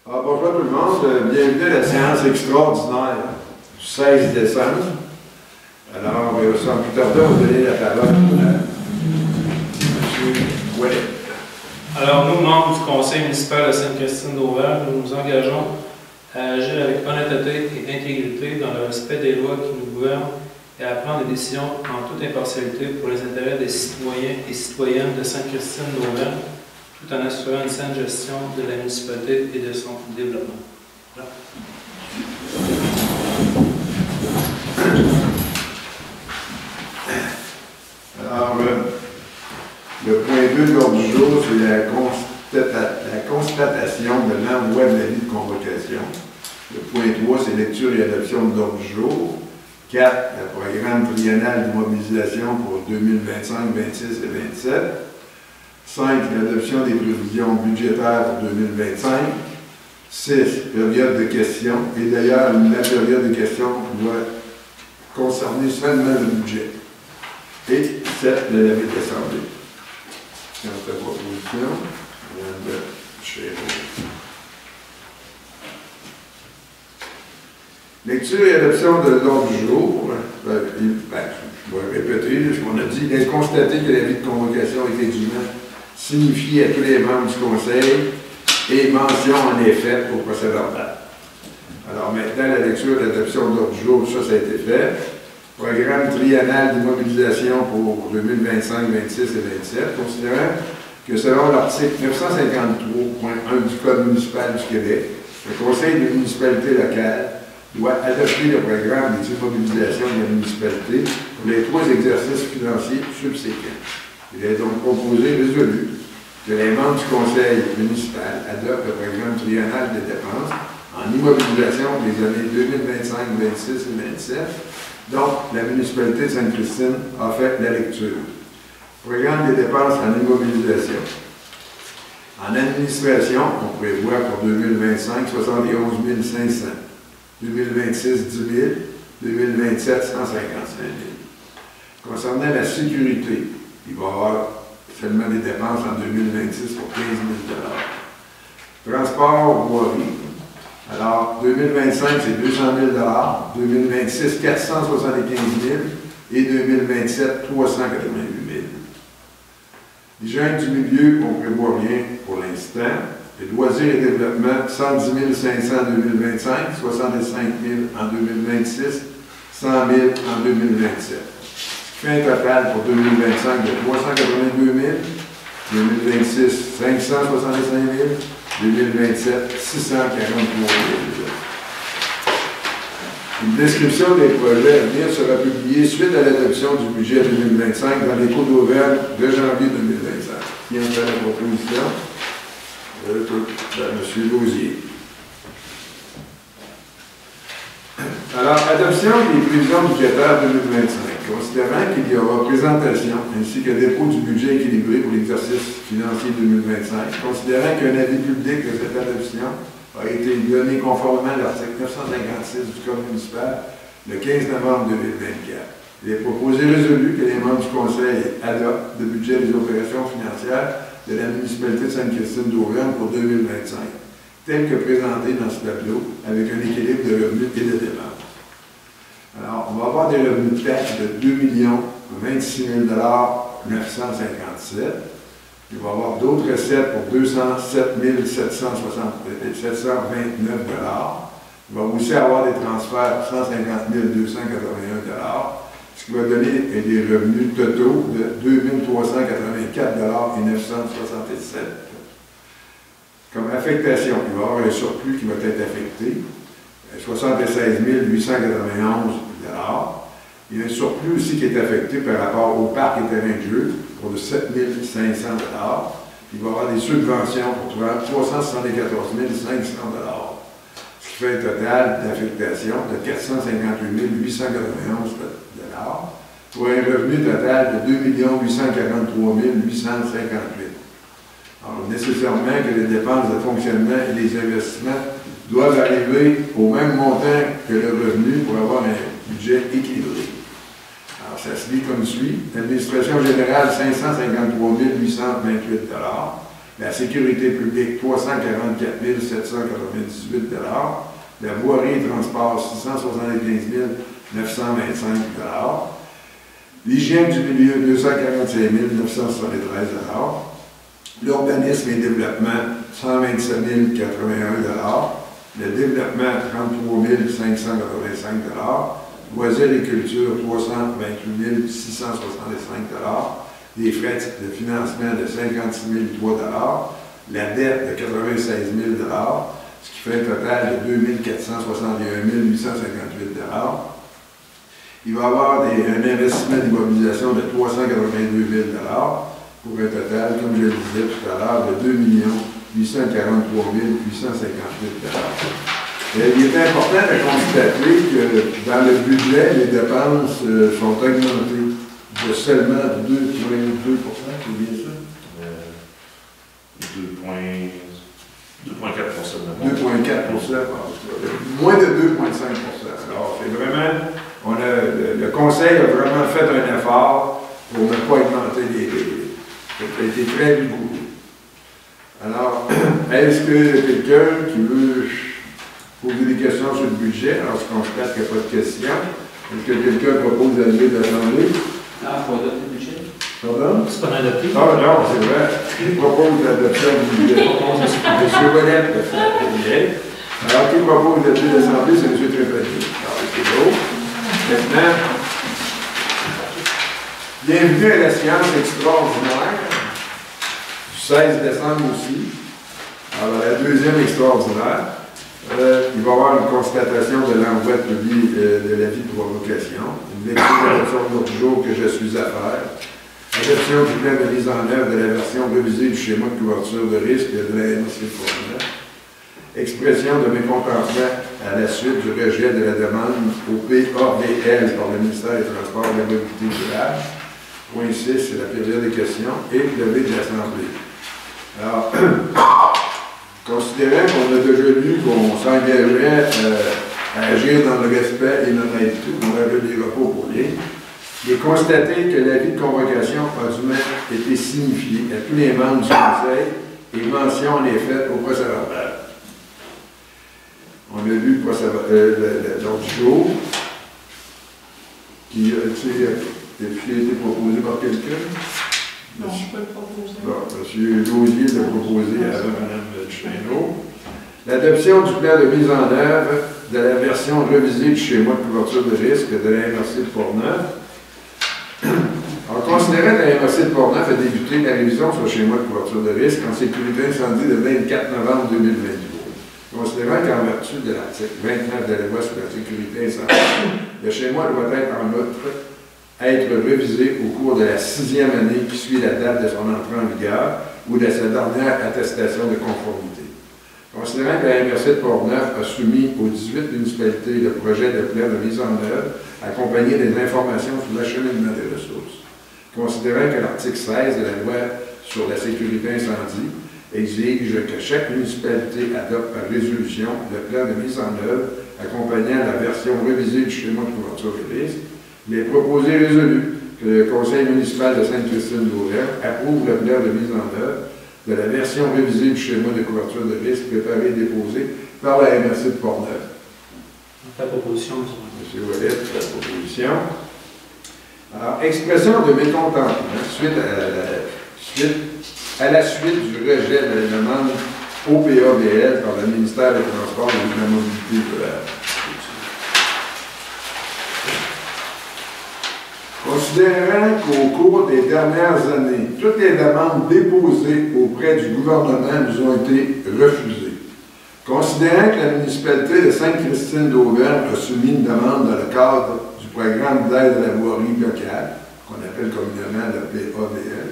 Bonjour tout le monde, bienvenue à la séance extraordinaire du 16 décembre. Alors, sans plus tarder, on va donner la parole à M. Ouellet. Alors, nous, membres du Conseil municipal de Sainte-Christine d'Auvergne, nous nous engageons à agir avec honnêteté et intégrité dans le respect des lois qui nous gouvernent et à prendre des décisions en toute impartialité pour les intérêts des citoyens et citoyennes de Sainte-Christine d'Auvergne, tout en assurant une saine gestion de la municipalité et de son développement. Voilà. Alors, le point 2 de l'ordre du jour, c'est la constatation de l'envoi de l'avis de convocation. Le point 3, c'est lecture et adoption de l'ordre du jour. 4, le programme triennal de mobilisation pour 2025, 26 et 27. 5, l'adoption des prévisions budgétaires pour 2025. 6, période de questions. Et d'ailleurs, la période de questions doit concerner seulement le budget. Et 7, le levée d'assemblée. C'est notre proposition. Madame de Chéreau. Lecture et adoption de l'ordre du jour. Je vais répéter ce qu'on a dit. Il est constaté que l'avis de convocation est dûment signifié à tous les membres du Conseil et mention en effet au procès-verbal. Alors maintenant, la lecture et l'adoption de l'ordre du jour, ça a été fait. Programme triennal de mobilisation pour 2025, 26 et 27, considérant que selon l'article 953.1 du Code municipal du Québec, le Conseil de municipalité locale doit adopter le programme des immobilisations de la municipalité pour les 3 exercices financiers subséquents. Il est donc proposé résolu que les membres du Conseil municipal adoptent le programme triennal de dépenses en immobilisation des années 2025, 26 et 27, dont la municipalité de Sainte-Christine a fait la lecture. Programme des dépenses en immobilisation. En administration, on prévoit pour 2025 71 500. 2026, 10 000, 2027, 155 000. Concernant la sécurité, il va y avoir seulement des dépenses en 2026 pour 15 000 Transport, voirie. Alors, 2025, c'est 200 000 2026, 475 000 et 2027, 388 000 L'hygiène du milieu, on ne prévoit rien pour l'instant. Les loisirs et développement, 110 500 en 2025, 65 000 en 2026, 100 000 en 2027. Ce qui fait un total pour 2025 de 382 000, 2026, 565 000, 2027, 643 000. Une description des projets à venir sera publiée suite à l'adoption du budget 2025 dans l'Écho d'Auvergne de janvier 2025. Qui en fait la proposition? M. Lausier. Alors, adoption des prévisions budgétaires 2025. Considérant qu'il y aura présentation ainsi que dépôt du budget équilibré pour l'exercice financier 2025, considérant qu'un avis public de cette adoption a été donné conformément à l'article 956 du Code municipal le 15 novembre 2024. Il est proposé résolu que les membres du Conseil adoptent le budget des opérations financières de la municipalité de Sainte-Christine d'Auvergne pour 2025, tel que présenté dans ce tableau, avec un équilibre de revenus et de dépenses. Alors, on va avoir des revenus de taxes de 2 26 957. Il va y avoir d'autres recettes pour 207 729 Il va aussi avoir des transferts pour 150 281 ce qui va donner des revenus totaux de 2 384 et 967. Comme affectation, il va y avoir un surplus qui va être affecté, 76 891 Il y a un surplus aussi qui est affecté par rapport au parc et terrain de jeu pour de 7 500 Il va y avoir des subventions pour 374 500 ce qui fait un total d'affectation de 458 891 pour un revenu total de 2 843 858. Alors, nécessairement que les dépenses de fonctionnement et les investissements doivent arriver au même montant que le revenu pour avoir un budget équilibré. Alors, ça se lit comme suit. L'administration générale, 553 828 La sécurité publique, 344 798 $. La voirie et transport, 675 925 $. L'hygiène du milieu, 245 973 $. L'urbanisme et développement, 127 081 $. Le développement, 33 585 $. Loisirs et culture, 328 665 $. Les frais de financement de 56 003 $. La dette de 96 000 $, ce qui fait un total de 2 461 858 $. Il va y avoir un investissement d'immobilisation de 382 000 $ pour un total, comme je le disais tout à l'heure, de 2 843 858 $. Il est important de constater que dans le budget, les dépenses sont augmentées de seulement 2,2 %, c'est bien ça? 2,4 %. Moins de 2,5 %. Alors, c'est vraiment, le Conseil a vraiment fait un effort pour ne pas augmenter les délais. Ça a été très rigoureux. Alors, est-ce que quelqu'un qui veut poser des questions sur le budget, alors je constate qu'il n'y a pas de questions, est-ce que quelqu'un propose d'aller de l'Assemblée? Ah, il faut adopter le budget. Pardon? C'est pas adopté. Ah non, c'est vrai. Qui propose l'adoption du budget? M. Ouellette le fait. Alors, qui propose d'adopter l'Assemblée, c'est M. Trépanier. Alors, c'est beau. Maintenant, bienvenue à la séance extraordinaire du 16 décembre aussi. Alors, la deuxième extraordinaire. Il va y avoir une constatation de l'envoi de l'avis de provocation, une lecture de l'ordre du jour que je suis à faire, adoption du plan de mise en œuvre de la version révisée du schéma de couverture de risque de la MSC Format, expression de mécontentement à la suite du rejet de la demande au PAVL par le ministère des Transports et de la Mobilité durable. Point 6, c'est la période des questions et levée de l'Assemblée. Alors, considérant qu'on a déjà lu qu'on s'engagerait à agir dans le respect et l'honnêteté, on ne reviendra pas pour rien, il est constaté que l'avis de convocation a dû été signifié à tous les membres du Conseil et mention en est faite au procès-verbal. On a lu l'ordre du jour qui a été proposé par quelqu'un. Non, je peux le proposer. Bon, M. Lausier l'a proposé à Mme Duchesneau. L'adoption du plan de mise en œuvre de la version révisée du schéma de couverture de risque de la MRC de Portneuf. En considérant que la MRC de Portneuf a débuté la révision sur le schéma de couverture de risque en sécurité incendie le 24 novembre 2023. Considérant qu'en vertu de l'article 29 de la loi sur la sécurité incendie, le schéma doit être en outre être révisé au cours de la 6e année qui suit la date de son entrée en vigueur ou de sa dernière attestation de conformité. Considérant que la MRC de Portneuf a soumis aux 18 municipalités le projet de plan de mise en œuvre accompagné des informations sur l'acheminement des ressources. Considérant que l'article 16 de la loi sur la sécurité incendie exige que chaque municipalité adopte par résolution le plan de mise en œuvre accompagnant la version révisée du schéma de couverture de risque. Il est proposé résolu que le Conseil municipal de Sainte-Christine-d'Auvergne approuve le plan de mise en œuvre de la version révisée du schéma de couverture de risque préparé et déposé par la MRC de Portneuf. La proposition. M. Ouellette, la proposition. Alors, expression de mécontentement à la suite du rejet de la demande au PAVL par le ministère des Transports et de la Mobilité durable. Considérant qu'au cours des dernières années, toutes les demandes déposées auprès du gouvernement nous ont été refusées. Considérant que la municipalité de Sainte-Christine-d'Auvergne a soumis une demande dans le cadre du programme d'aide à la voirie locale, qu'on appelle communément le PAVL,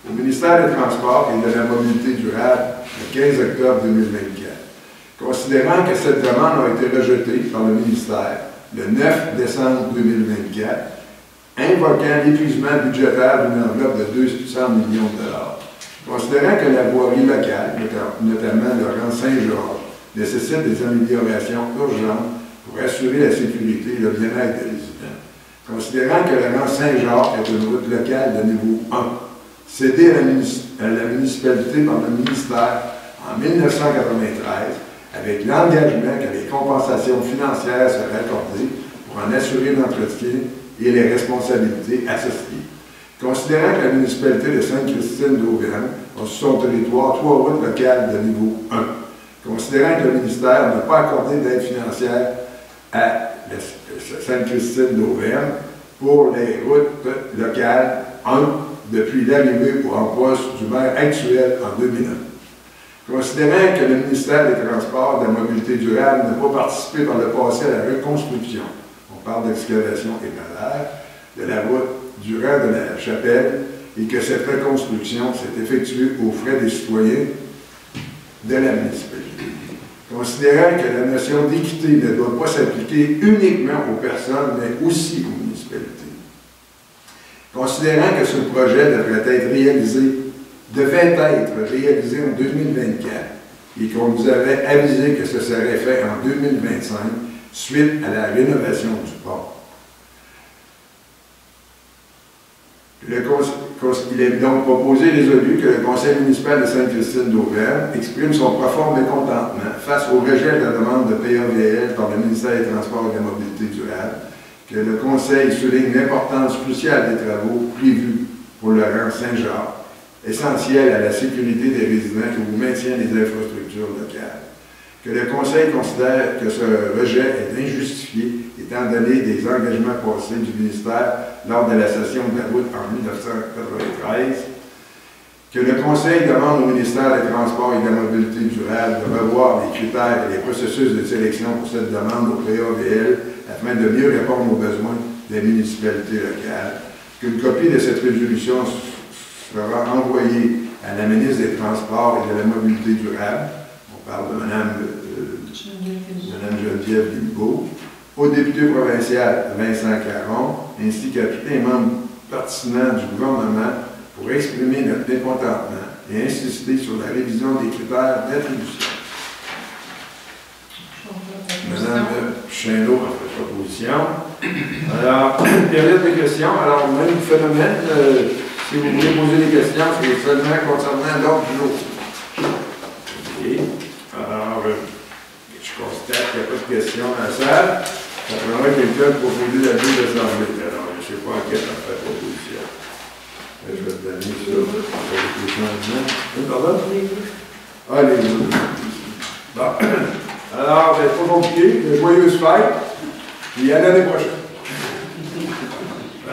au ministère des Transports et de la Mobilité durable le 15 octobre 2024. Considérant que cette demande a été rejetée par le ministère le 9 décembre 2024, invoquant l'épuisement budgétaire d'une enveloppe de 200 millions de $. Considérant que la voirie locale, notamment le rang Saint-Georges, nécessite des améliorations urgentes pour assurer la sécurité et le bien-être des résidents. Considérant que le rang Saint-Georges est une route locale de niveau 1, cédé à la municipalité par le ministère en 1993, avec l'engagement que les compensations financières seraient accordées pour en assurer l'entretien et les responsabilités associées. Considérant que la municipalité de Sainte-Christine d'Auvergne a sur son territoire 3 routes locales de niveau 1, considérant que le ministère n'a pas accordé d'aide financière à Sainte-Christine d'Auvergne pour les routes locales 1 depuis l'arrivée en poste du maire actuel en 2001. Considérant que le ministère des Transports et de la Mobilité durable n'a pas participé par le passé à la reconstruction, on parle d'excavation épalaire, de la route du rang de la Chapelle et que cette reconstruction s'est effectuée aux frais des citoyens de la municipalité. Considérant que la notion d'équité ne doit pas s'appliquer uniquement aux personnes, mais aussi aux municipalités. Considérant que ce projet devait être réalisé en 2024 et qu'on nous avait avisé que ce serait fait en 2025 suite à la rénovation du port. Il est donc proposé résolu que le Conseil municipal de Sainte-Christine d'Auvergne exprime son profond mécontentement face au rejet de la demande de PAVL par le ministère des Transports et de la Mobilité durable, que le Conseil souligne l'importance cruciale des travaux prévus pour le rang Saint-Jacques, essentiel à la sécurité des résidents et au maintien des infrastructures locales. Que le Conseil considère que ce rejet est injustifié étant donné des engagements passés du ministère lors de la cession de la route en 1993. Que le Conseil demande au ministère des Transports et de la Mobilité durable de revoir les critères et les processus de sélection pour cette demande au PAVL afin de mieux répondre aux besoins des municipalités locales. Qu'une copie de cette résolution sera envoyée à la ministre des Transports et de la Mobilité durable. On parle de Mme Geneviève Guilbeault, au député provincial Vincent Caron, ainsi qu'à tous les membres pertinents du gouvernement pour exprimer notre mécontentement et insister sur la révision des critères d'attribution. Mme Chêneau a fait proposition. Alors, période de questions. Alors, même phénomène, si vous voulez poser des questions, c'est seulement concernant l'ordre du jour. Okay. Alors, je constate qu'il n'y a pas de questions dans la salle. Ça prendrait quelqu'un pour poser la vie de l'Assemblée. Alors, je ne sais pas à quelle en fait proposition. Je vais te donner ça. Avec les changements. Pardon? Ah, les deux. Bon. Alors, c'est pas compliqué. Joyeuse fête. Puis à l'année prochaine. Ah.